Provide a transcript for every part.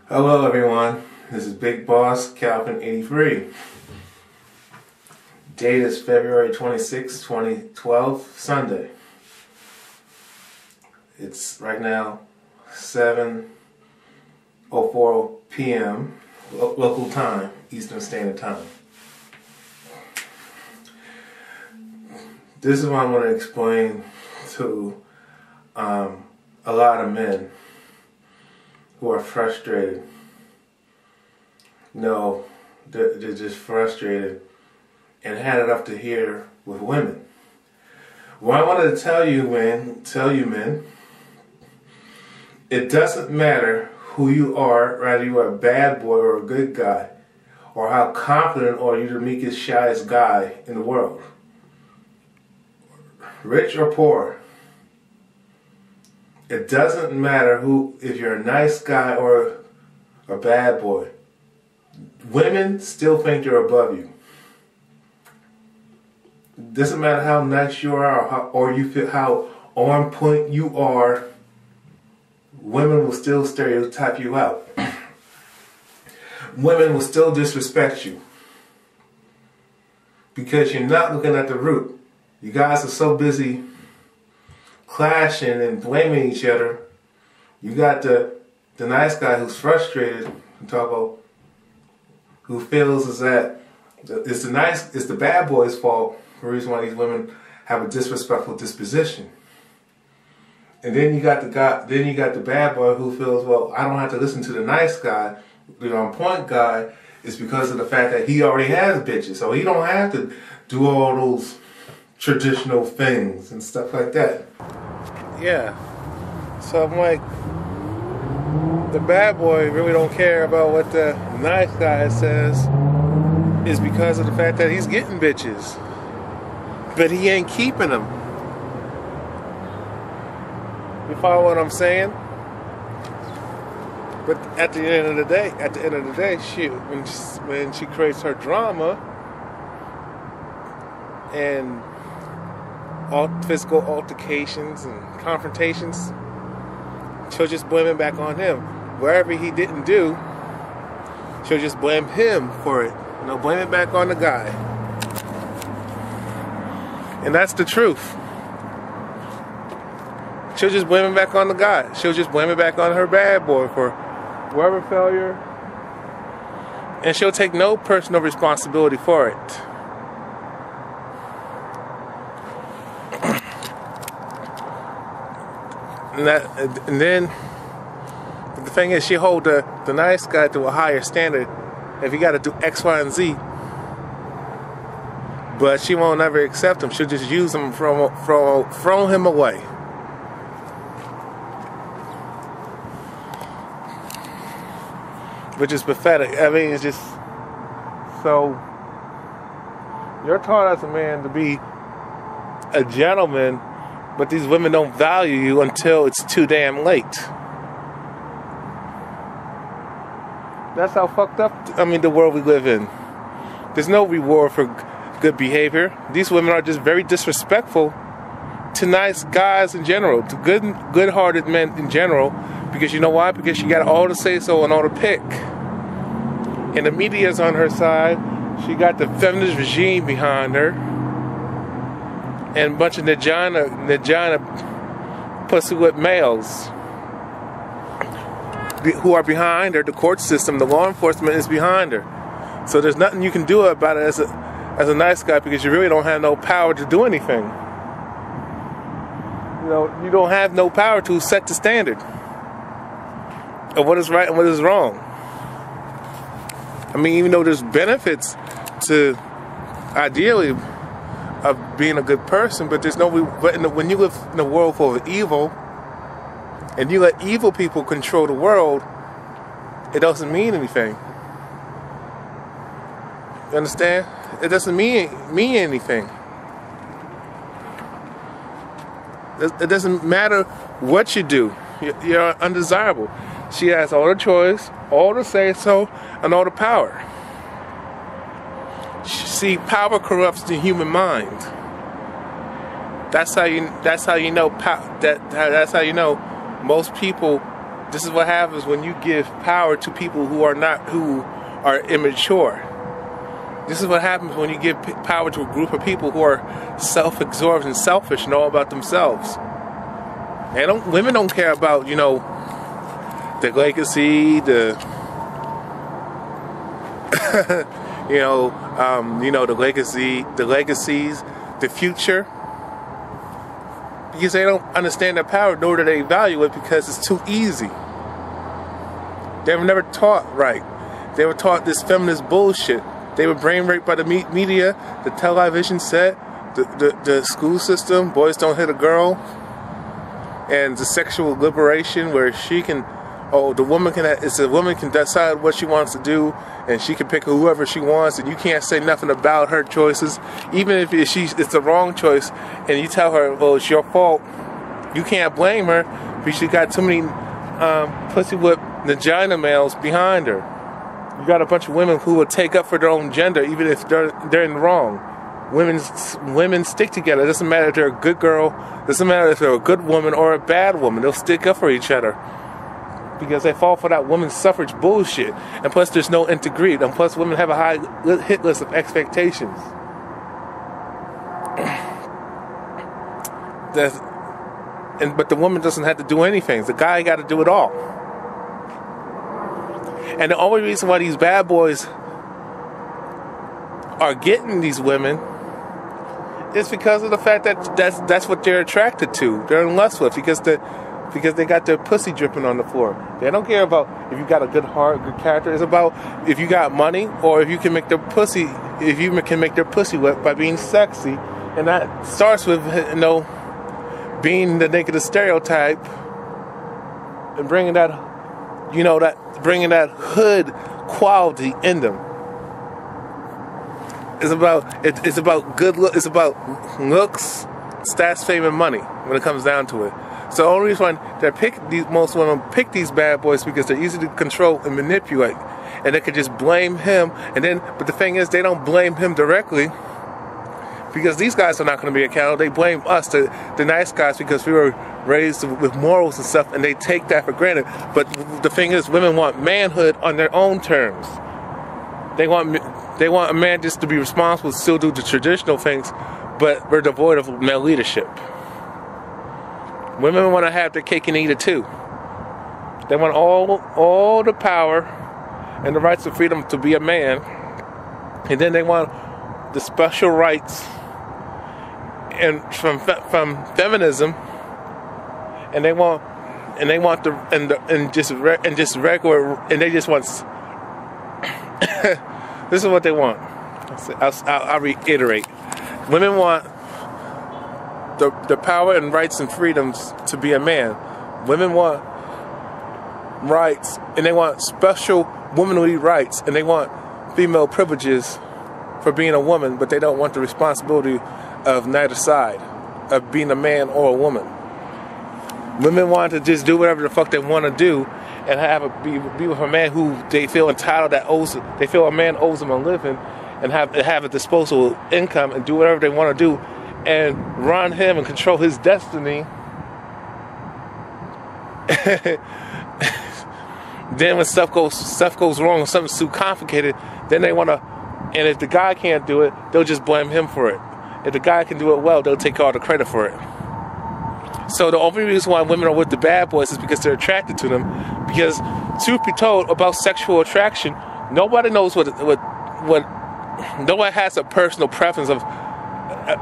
Hello everyone, this is Big Boss Calvin 83. Date is February 26, 2012, Sunday. It's right now 7:04 p.m. local time, Eastern Standard Time. This is what I'm going to explain to a lot of men who are frustrated. No, they're just frustrated and had it up to here with women. What I wanted to tell you men, it doesn't matter who you are, whether you are a bad boy or a good guy, or how confident or you're the meekest, shyest guy in the world. Rich or poor. It doesn't matter if you're a nice guy or a bad boy. Women still think they're above you. Doesn't matter how nice you are or you feel how on point you are. Women will still stereotype you out. Women will still disrespect you because you're not looking at the root. You guys are so busy clashing and blaming each other. You got the nice guy who's frustrated, who feels is that it's the bad boy's fault for the reason why these women have a disrespectful disposition. And then you got the bad boy who feels, well, I don't have to listen to the nice guy, the on point guy. It's because of the fact that he already has bitches, so he don't have to do all those traditional things and stuff like that. Yeah. So I'm like, the bad boy really don't care about what the nice guy says is because of the fact that he's getting bitches. But he ain't keeping them. You follow what I'm saying? But at the end of the day, when she creates her drama and all physical altercations and confrontations, she'll just blame it back on him. Wherever he didn't do, she'll just blame him for it. Blame it back on the guy. And that's the truth. She'll just blame it back on the guy. She'll just blame it back on her bad boy for whatever failure. And she'll take no personal responsibility for it. And then the thing is, she hold the nice guy to a higher standard if he got to do X, Y, and Z. But she won't ever accept him. She'll just use him, throw him away. Which is pathetic. I mean, it's just so. You're taught as a man to be a gentleman, but these women don't value you until it's too damn late. That's how fucked up, the world we live in. There's no reward for good behavior. These women are just very disrespectful to nice guys in general, to good-hearted men in general, because you know why? Because she got all the say-so and all the pick. And the media's on her side. She got the feminist regime behind her. And a bunch of Najana pussy-whipped males who are behind her. The court system, the law enforcement is behind her. So there's nothing you can do about it as a nice guy, because you really don't have no power to do anything. You don't have no power to set the standard of what is right and what is wrong. Even though there's benefits to, ideally, of being a good person, but there's no. When you live in a world full of evil, and you let evil people control the world, it doesn't mean anything. You understand? It doesn't mean anything. It doesn't matter what you do. You're undesirable. She has all the choice, all the say-so, and all the power. See, power corrupts the human mind. That's how you know most people This is what happens when you give power to people who are immature. This is what happens when you give power to a group of people who are self-absorbed and selfish and all about themselves. Women don't care about, the legacy, the the legacies, the future. Because they don't understand their power, nor do they value it because it's too easy. They were never taught right. They were taught this feminist bullshit. They were brain raped by the media, the television set, the school system. Boys don't hit a girl, and the sexual liberation where the woman can decide what she wants to do, and she can pick whoever she wants, and you can't say nothing about her choices, even if it's the wrong choice, and you tell her, well, it's your fault. You can't blame her because she got too many pussy whip vagina males behind her. You got a bunch of women who will take up for their own gender, even if they're in the wrong. Women stick together. It doesn't matter if they're a good girl. It doesn't matter if they're a good woman or a bad woman. They'll stick up for each other because they fall for that women's suffrage bullshit. And plus, there's no integrity. And plus, women have a high hit list of expectations. But the woman doesn't have to do anything. The guy got to do it all. And the only reason why these bad boys are getting these women is because of the fact that that's what they're attracted to. They're in lust with because they got their pussy dripping on the floor. They don't care about if you got a good heart, good character. It's about if you got money or if you can make their pussy wet by being sexy. And that starts with being the negative stereotype and bringing that hood quality in them. It's about good look. It's about looks, stats, fame, and money when it comes down to it. So the only reason most women pick these bad boys because they're easy to control and manipulate, and they could just blame him. But the thing is, they don't blame him directly because these guys are not going to be accountable. They blame us, the nice guys, because we were raised with morals and stuff, and they take that for granted. But the thing is, women want manhood on their own terms. They want a man just to be responsible, still do the traditional things, but we're devoid of male leadership. Women want to have their cake and eat it too. They want all the power and the rights and freedom to be a man, and then they want the special rights and from feminism, and they want they just want. This is what they want. I'll reiterate. Women want the power and rights and freedoms to be a man. Women want rights, and they want special womanly rights, and they want female privileges for being a woman, but they don't want the responsibility of neither side, of being a man or a woman. Women want to just do whatever the fuck they want to do and be with a man who they feel entitled, they feel a man owes them a living, and have a disposable income and do whatever they want to do and run him and control his destiny. Then when stuff goes wrong, something's too complicated, then they want to, and if the guy can't do it, they'll just blame him for it. If the guy can do it well, they'll take all the credit for it. So the only reason why women are with the bad boys is because they're attracted to them. Because truth be told, about sexual attraction, nobody knows what no one has a personal preference of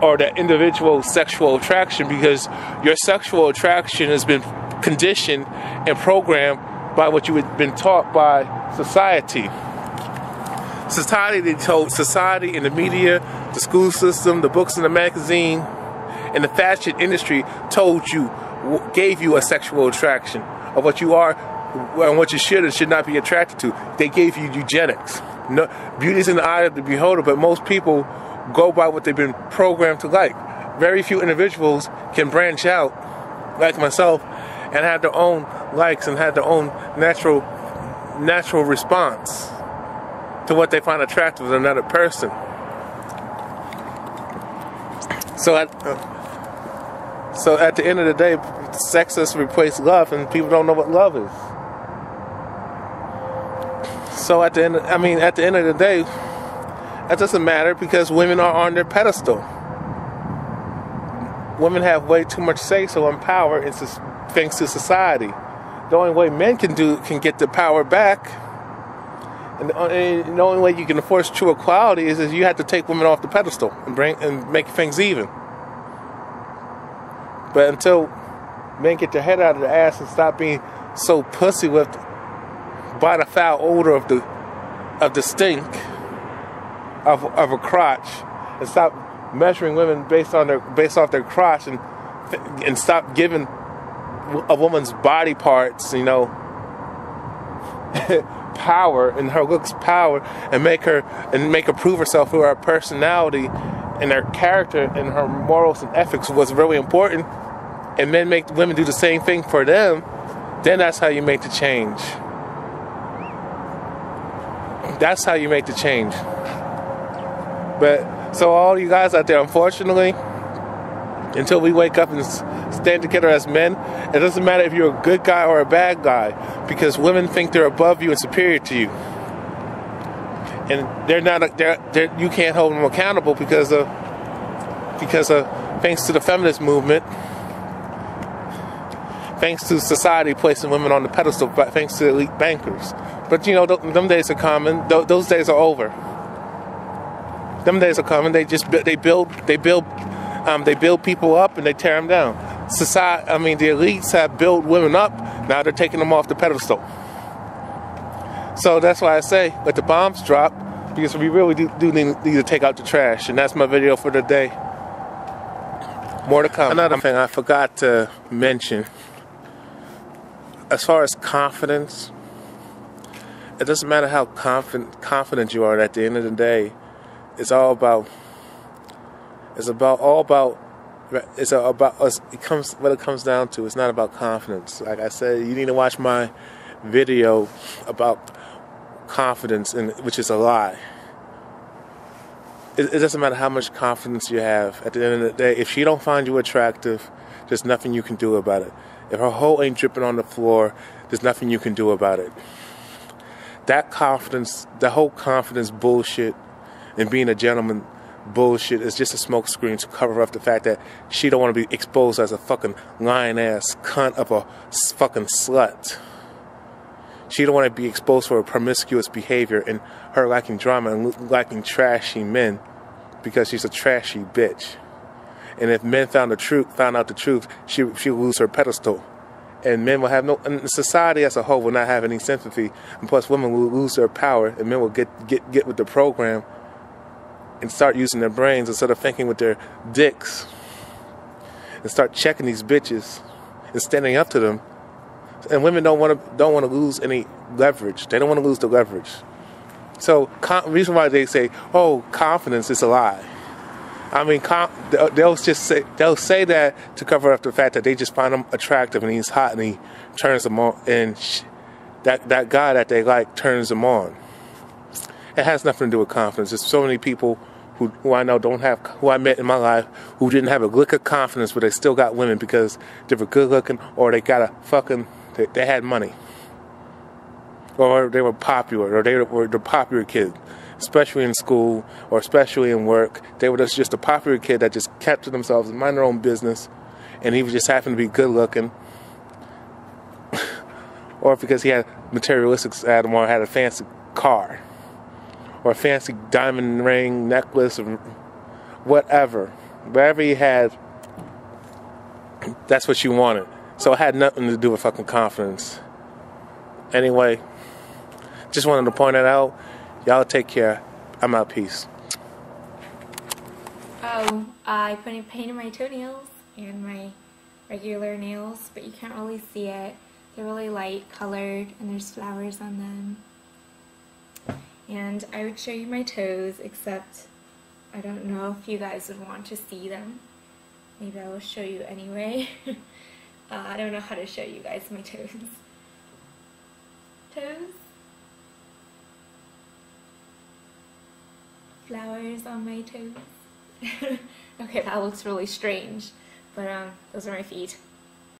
or the individual sexual attraction, because your sexual attraction has been conditioned and programmed by what you have been taught by society. Society and the media, the school system, the books and the magazine, and the fashion industry gave you a sexual attraction of what you are and what you should and should not be attracted to. They gave you eugenics. No, beauty's in the eye of the beholder, but most people go by what they've been programmed to like. Very few individuals can branch out, like myself, and have their own likes and have their own natural response to what they find attractive in another person. So at the end of the day, sex has replaced love, and people don't know what love is. So at the end, at the end of the day, that doesn't matter because women are on their pedestal. Women have way too much say-so and power thanks to society. The only way men can get the power back, and the only way you can enforce true equality is you have to take women off the pedestal and make things even. But until men get their head out of their ass and stop being so pussy by the foul odor of the stink of a crotch, and stop measuring women based off their crotch, and stop giving a woman's body parts, power, and her looks power, and make her prove herself through her personality and her character and her morals and ethics was really important, and men make women do the same thing for them, then that's how you make the change. That's how you make the change. But so all you guys out there, unfortunately, until we wake up and stand together as men, it doesn't matter if you're a good guy or a bad guy, because women think they're above you and superior to you, and they're not. You can't hold them accountable because of thanks to the feminist movement, thanks to society placing women on the pedestal, thanks to elite bankers. But them days are coming. Those days are over. Them days are coming. They build people up and they tear them down. The elites have built women up. Now they're taking them off the pedestal. So that's why I say, let the bombs drop, because we really do need to take out the trash. And that's my video for today. More to come. Another thing I forgot to mention, as far as confidence, it doesn't matter how confident you are. At the end of the day, it's all about us. What it comes down to, it's not about confidence. Like I said, you need to watch my video about confidence, which is a lie. It doesn't matter how much confidence you have. At the end of the day, if she don't find you attractive, there's nothing you can do about it. If her hoe ain't dripping on the floor, there's nothing you can do about it. That confidence, the whole confidence bullshit and being a gentleman bullshit is just a smokescreen to cover up the fact that she don't want to be exposed as a fucking lying-ass cunt of a fucking slut. She don't want to be exposed for her promiscuous behavior and her liking drama and liking trashy men because she's a trashy bitch. And if men found out the truth, she would lose her pedestal. And men will have and society as a whole will not have any sympathy. And plus, women will lose their power, and men will get with the program and start using their brains instead of thinking with their dicks, and start checking these bitches and standing up to them. And women don't want to lose any leverage. They don't want to lose the leverage. So, reason why they say, "Oh, confidence is a lie." They'll say that to cover up the fact that they just find him attractive and he's hot and he turns them on, and that guy that they like turns them on. It has nothing to do with confidence. There's so many people who I know who I met in my life who didn't have a lick of confidence, but they still got women because they were good looking, or they got they had money, or they were popular, or they were the popular kid. Especially in school or especially in work, they were just a popular kid that just kept to themselves and mind their own business, and he just happened to be good looking, or because he had materialistic at him, or had a fancy car, or a fancy diamond ring, necklace, or whatever he had. That's what you wanted. So it had nothing to do with fucking confidence. Anyway, just wanted to point that out. Y'all take care. I'm out. Peace. Oh, I painted my toenails and my regular nails, but you can't really see it. They're really light colored and there's flowers on them. And I would show you my toes, except I don't know if you guys would want to see them. Maybe I will show you anyway. I don't know how to show you guys my toes. Toes? Flowers on my toes. Okay, that looks really strange, but those are my feet.